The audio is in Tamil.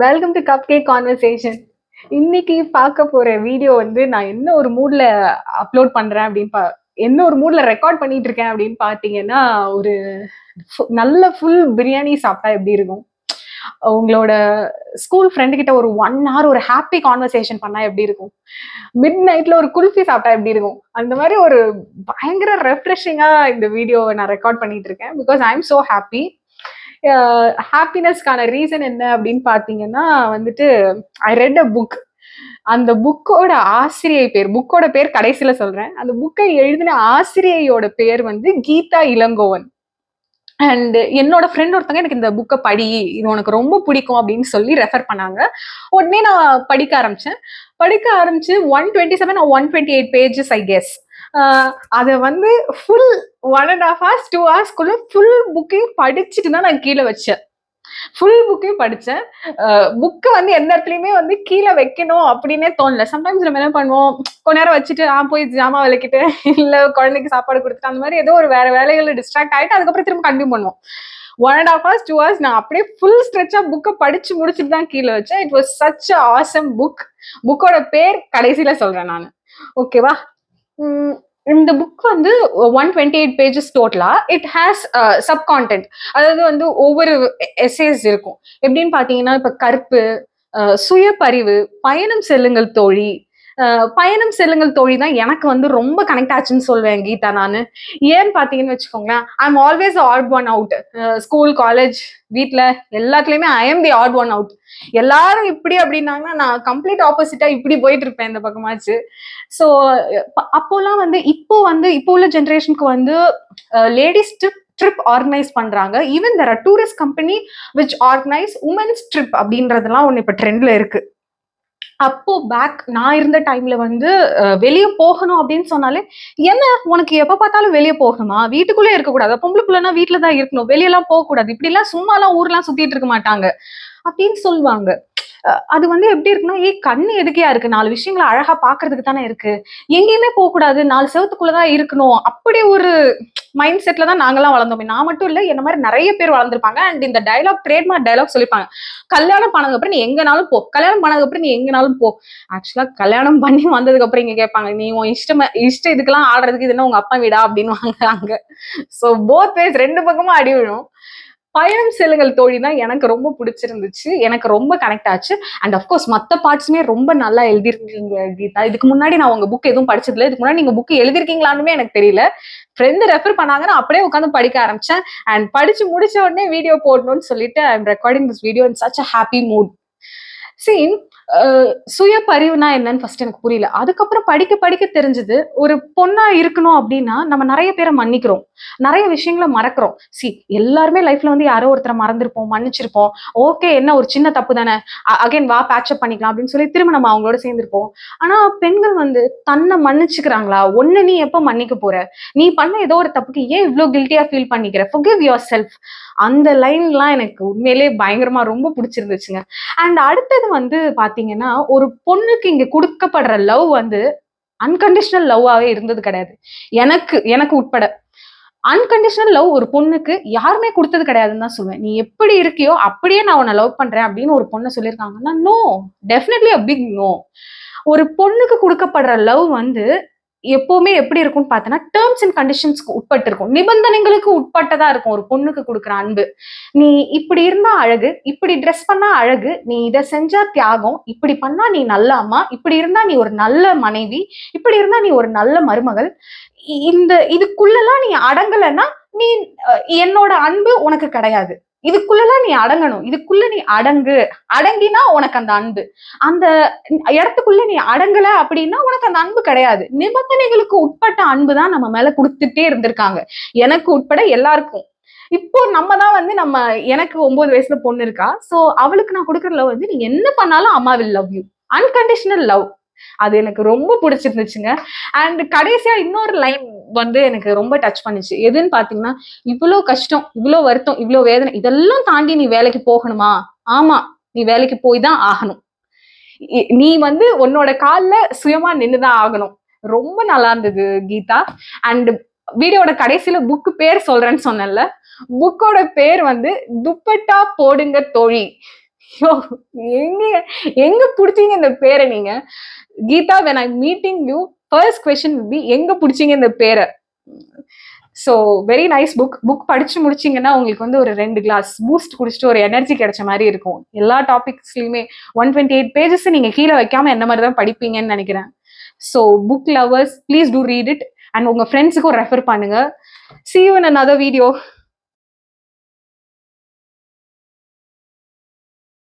Welcome to cup cake conversation. இன்னைக்கு பார்க்க போற வீடியோ வந்து நான் என்ன ஒரு மூட்ல அப்லோட் பண்றேன் என்ன ஒரு மூட்ல ரெக்கார்ட் பண்ணிட்டு இருக்கேன் அப்படின்னு பாத்தீங்கன்னா, ஒரு நல்ல ஃபுல் பிரியாணி சாப்பிட்டா எப்படி இருக்கும், உங்களோட ஸ்கூல் ஃப்ரெண்டு கிட்ட ஒரு 1 hour ஒரு ஹாப்பி கான்வர்சேஷன் பண்ணா எப்படி இருக்கும், மிட் நைட்ல ஒரு குல்ஃபி சாப்பிட்டா எப்படி இருக்கும், அந்த மாதிரி ஒரு பயங்கர ரெஃப்ரெஷிங்கா இந்த வீடியோவை நான் ரெக்கார்ட் பண்ணிட்டு இருக்கேன். Because I am so happy. ஹாப்பினஸ்க்கான ரீசன் என்ன அப்படின்னு பாத்தீங்கன்னா வந்துட்டு, ஐ ரெட் அ புக். அந்த புக்கோட பேர் கடைசியில சொல்றேன். அந்த புக்கை எழுதின ஆசிரியையோட பேர் வந்து கீதா இளங்கோவன். அண்ட் என்னோட ஃப்ரெண்ட் ஒருத்தங்க எனக்கு இந்த புக்கை படி, இது உனக்கு ரொம்ப பிடிக்கும் அப்படின்னு சொல்லி ரெஃபர் பண்ணாங்க. உடனே நான் படிக்க ஆரம்பிச்சு 127 or 128 பேஜஸ் ஐ கெஸ். அதை வந்து ஃபுல் 1.5 hours 2 hours ஃபுல் புக்கையும் படிச்சுட்டு தான் நான் கீழே வச்சேன். ஃபுல் புக்கையும் படிச்சேன். புக்கை வந்து எந்த இடத்துலயுமே வந்து கீழே வைக்கணும் அப்படின்னே தோணல. சம்டைம்ஸ் நம்ம என்ன பண்ணுவோம், கொஞ்ச நேரம் வச்சுட்டு போய் ஜாமா விளக்கிட்டு இல்ல குழந்தைக்கு சாப்பாடு கொடுத்துட்டு அந்த மாதிரி ஏதோ ஒரு வேற வேலைகளை டிஸ்ட்ராக்ட் ஆயிட்டு அதுக்கப்புறம் திரும்ப கண்டினியூ பண்ணுவோம். 1.5 hours 2 hours நான் அப்படியே ஃபுல் ஸ்ட்ரெச்சா புக்கை படிச்சு முடிச்சுட்டு தான் கீழே வச்சேன். It was such a awesome book. புக்கோட பேர் கடைசியில சொல்றேன் நான். ஓகேவா? இந்த புக் வந்து 128 பேஜஸ் டோட்டலா. It has sub content. அதாவது வந்து ஒவ்வொரு எஸ்ஏஸ் இருக்கும். எப்படின்னு பாத்தீங்கன்னா, இப்ப கற்பு, சுயப்பறிவு, பயணம் செல்லுங்கள் தோழி. பயணம் செல்லுங்கள் தோழி தான் எனக்கு வந்து ரொம்ப கனெக்ட் ஆச்சுன்னு சொல்வேன் கீதா நானு. ஏன்னு பாத்தீங்கன்னு வச்சுக்கோங்களேன், I am always odd one out. School, college, வீட்டுல எல்லாத்துலயுமே I am the odd one out. எல்லாரும் இப்படி அப்படின்னாங்கன்னா நான் கம்ப்ளீட் ஆப்போசிட்டா இப்படி போயிட்டு இருப்பேன் இந்த பக்கமாச்சு. ஸோ அப்போலாம் வந்து இப்போ உள்ள ஜென்ரேஷனுக்கு வந்து லேடிஸ் ட்ரிப் ஆர்கனைஸ் பண்றாங்க. Even there are tourist company which organise women's trip அப்படின்றதெல்லாம் ஒன்று இப்போ ட்ரெண்ட்ல இருக்கு. அப்போ பேக் நான் இருந்த டைம்ல வந்து வெளியே போகணும் அப்படின்னு சொன்னாலே, என்ன உனக்கு எப்ப பார்த்தாலும் வெளியே போகணுமா, வீட்டுக்குள்ளே இருக்கக்கூடாது, பொம்பளைக்குள்ளனா வீட்டுலதான் இருக்கணும், வெளியெல்லாம் போக கூடாது, இப்படி எல்லாம் சும்மா எல்லாம் ஊர்லாம் சுத்திட்டு இருக்க மாட்டாங்க அப்படின்னு சொல்லுவாங்க. அது வந்து எப்படி இருக்குன்னா, கண்ணு எதுக்கையா இருக்கு, 4 விஷயங்களை அழகா பாக்குறதுக்கு தானே இருக்கு, எங்கேயுமே போக கூடாது, 4 செவத்துக்குள்ளதான் இருக்கணும், அப்படி ஒரு மைண்ட் செட்ல தான் நாங்கெல்லாம் வளர்ந்தோமே. நான் மட்டும் இல்ல, என்ன மாதிரி நிறைய பேர் வளர்ந்துருப்பாங்க. அண்ட் இந்த டைலாக், ட்ரேட்மார்க் டைலாக் சொல்லிப்பாங்க, கல்யாணம் பண்ணதுக்கு அப்புறம் நீ எங்கனாலும் போ, கல்யாணம் பண்ணதுக்கு அப்புறம் நீ எங்கனாலும் போ. ஆக்சுவலா கல்யாணம் பண்ணி வந்ததுக்கு அப்புறம் இங்க கேட்பாங்க, நீ உன் இஷ்டம் இதுக்கெல்லாம் ஆடுறதுக்கு இது என்ன உங்க அப்பா வீடா அப்படின்னு வாங்க. சோ போத் வேஸ், 2 பக்கமும் அடி விழும். பயணம் செல்லுங்கள் தோழி தான் எனக்கு ரொம்ப பிடிச்சிருந்துச்சு, எனக்கு ரொம்ப கனெக்ட் ஆச்சு. அண்ட் அப்கோர்ஸ் மற்ற பார்ட்ஸுமே ரொம்ப நல்லா எழுதிருக்கீங்க கீதா. இதுக்கு முன்னாடி நான் உங்க புக் எதுவும் படிச்சதில்லை. இதுக்கு முன்னாடி நீங்க புக் எழுதிருக்கீங்களான்னு எனக்கு தெரியல. ஃப்ரெண்டு ரெஃபர் பண்ணாங்க, நான் அப்படியே உட்காந்து படிக்க ஆரம்பிச்சேன். அண்ட் படிச்சு முடிச்ச உடனே வீடியோ போடணும்னு சொல்லிட்டு I am recording this video in such a happy mood. சீன் சுய பரிவுனா என்னன்னு ஃபர்ஸ்ட் எனக்கு புரியல. அதுக்கப்புறம் படிக்க படிக்க தெரிஞ்சது, ஒரு பொண்ணா இருக்கணும் அப்படின்னா நம்ம நிறைய பேரை மன்னிக்கிறோம், நிறைய விஷயங்களை மறக்கிறோம். எல்லாருமே லைஃப்ல வந்து யாரோ ஒருத்தரை மறந்துருப்போம், மன்னிச்சிருப்போம். ஓகே, என்ன ஒரு சின்ன தப்பு தானே, அகைன் வா பேட்சப் பண்ணிக்கலாம் அப்படின்னு சொல்லி திரும்ப நம்ம அவங்களோட சேர்ந்திருப்போம். ஆனா பெண்கள் வந்து தன்னை மன்னிச்சுக்கிறாங்களா? ஒண்ணு, நீ எப்ப மன்னிக்க போற? நீ பண்ண ஏதோ ஒரு தப்புக்கு ஏன் இவ்வளவு கில்ட்டியா ஃபீல் பண்ணிக்கிற? forgive yourself. அந்த லைன்லாம் எனக்கு உண்மையிலேயே பயங்கரமா ரொம்ப பிடிச்சிருந்துச்சுங்க. அண்ட் அடுத்தது வந்து பாத்தீங்கன்னா, ஒரு பொண்ணுக்கு இங்க கொடுக்கப்படுற லவ் வந்து அன்கண்டிஷனல் லவ்வாவே இருந்தது கிடையாது. எனக்கு உட்பட அன்கண்டிஷனல் லவ் ஒரு பொண்ணுக்கு யாருமே கொடுத்தது கிடையாதுன்னு தான் சொல்லுவேன். நீ எப்படி இருக்கியோ அப்படியே நான் உன்னை லவ் பண்றேன் அப்படின்னு ஒரு பொண்ணை சொல்லியிருக்காங்கன்னா, no, definitely a big no. ஒரு பொண்ணுக்கு கொடுக்கப்படுற லவ் வந்து எப்பவுமே எப்படி இருக்கும்னு பார்த்தோன்னா, டேர்ம்ஸ் அண்ட் கண்டிஷன்ஸ்க்கு உட்பட்டு இருக்கும், நிபந்தனைகளுக்கு உட்பட்டதா இருக்கும் ஒரு பொண்ணுக்கு கொடுக்குற அன்பு. நீ இப்படி இருந்தா அழகு, இப்படி ட்ரெஸ் பண்ணா அழகு, நீ இதை செஞ்சா தியாகம், இப்படி பண்ணா நீ நல்ல அம்மா, இப்படி இருந்தா நீ ஒரு நல்ல மனைவி, இப்படி இருந்தா நீ ஒரு நல்ல மருமகள், இதுக்குள்ளெல்லாம் நீ அடங்கலைன்னா நீ என்னோட அன்பு உனக்கு கிடையாது. இதுக்குள்ளெல்லாம் நீ அடங்கணும், இதுக்குள்ள நீ அடங்கினா உனக்கு அந்த அன்பு. அந்த இடத்துக்குள்ள நீ அடங்கல அப்படின்னா உனக்கு அந்த அன்பு கிடையாது. நிபந்தனைகளுக்கு உட்பட்ட அன்பு தான் நம்ம மேல கொடுத்துட்டே இருந்திருக்காங்க, எனக்கு உட்பட எல்லாருக்கும். இப்போ நம்ம தான் வந்து எனக்கு 9 வயசுல பொண்ணு இருக்கா. சோ அவளுக்கு நான் கொடுக்குற லவ் வந்து, நீ என்ன பண்ணாலும் அம்மா will love you, unconditional love. அது எனக்கு ரொம்ப பிடிச்சிருந்துச்சுங்க. அண்ட் கடைசியா இன்னொரு லைன் வந்து எனக்கு ரொம்ப டச் பண்ணுச்சு. எதுன்னு பாத்தீங்கன்னா, இவ்வளவு கஷ்டம், இவ்வளவு வருத்தம், இவ்வளவு வேதனை, இதெல்லாம் தாண்டி நீ வேலைக்கு போகணுமா? ஆமா, நீ வேலைக்கு போய் தான் ஆகணும். நீ வந்து உன்னோட கால்ல சுயமா நின்னுதான் ஆகணும். ரொம்ப நல்லா இருந்தது கீதா. அண்ட் வீடியோட கடைசியில புக்கு பேர் சொல்றேன்னு சொன்னேன்ல, புக்கோட பேர் வந்து துப்பட்டா போடுங்க தோழி. ஐயோ! எங்க எங்க புடிச்சீங்க இந்த பேர நீங்க? Geetha, when I'm meeting you, first question will be எங்க புடிச்சீங்க இந்த பேர? So very nice book. Book படிச்சு முடிச்சீங்கன்னா உங்களுக்கு வந்து ஒரு 2 கிளாஸ் பூஸ்ட் குடிச்சிட்டு ஒரு எனர்ஜி கிடைச்ச மாதிரி இருக்கும். எல்லா டாபிக்ஸ்லயுமே 128 பேஜஸ் நீங்க கீழே வைக்காம என்ன மாதிரி தான் படிப்பீங்கன்னு நினைக்கிறேன். So book lovers please do read it and உங்க ஃப்ரெண்ட்ஸுக்கும் ரெஃபர் பண்ணுங்க. See you in another video.